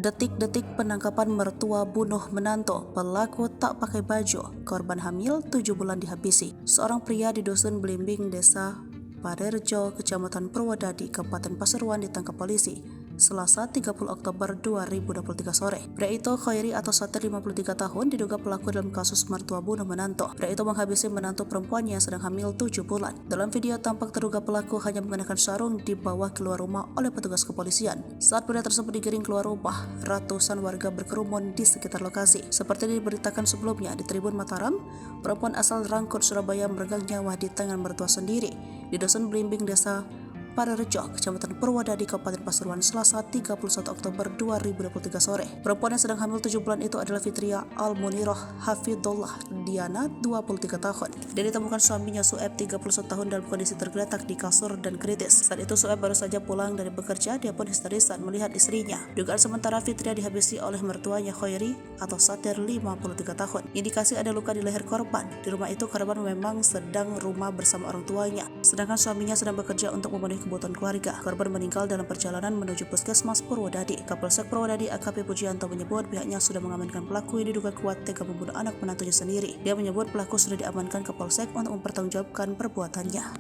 Detik-detik penangkapan mertua bunuh menantu, pelaku tak pakai baju, korban hamil 7 bulan dihabisi. Seorang pria di Dusun Blimbing, Desa Paderjo, Kecamatan Purwodadi, Kabupaten Pasuruan ditangkap polisi Selasa 30 Oktober 2023 sore. Pria itu Khairi atau Satir 53 tahun diduga pelaku dalam kasus mertua bunuh menantu. Pria itu menghabisi menantu perempuannya sedang hamil 7 bulan. Dalam video tampak terduga pelaku hanya mengenakan sarung dibawa keluar rumah oleh petugas kepolisian. Saat pria tersebut digiring keluar rumah, ratusan warga berkerumun di sekitar lokasi. Seperti diberitakan sebelumnya di Tribun Mataram, perempuan asal Rangkut, Surabaya meregang nyawa di tangan mertua sendiri di Dusun Blimbing, Desa Paderjo, Kecamatan Purwodadi, Kabupaten Pasuruan, Selasa 31 Oktober 2023 sore. Perempuan yang sedang hamil 7 bulan itu adalah Fitria Almuniroh Hafidullah Diana, 23 tahun. Dia ditemukan suaminya Sueb, 31 tahun, dalam kondisi tergeletak di kasur dan kritis. Saat itu Sueb baru saja pulang dari bekerja. Dia pun histeris saat melihat istrinya. Dugaan sementara Fitria dihabisi oleh mertuanya Khairi atau Satir, 53 tahun. Indikasi ada luka di leher korban. Di rumah itu korban memang sedang rumah bersama orang tuanya, sedangkan suaminya sedang bekerja untuk memenuhi kebutuhan keluarga. Korban meninggal dalam perjalanan menuju Puskesmas Purwodadi. Kapolsek Purwodadi AKP Pujianto menyebut pihaknya sudah mengamankan pelaku yang diduga kuat tega membunuh anak menantunya sendiri. Dia menyebut pelaku sudah diamankan ke Polsek untuk mempertanggungjawabkan perbuatannya.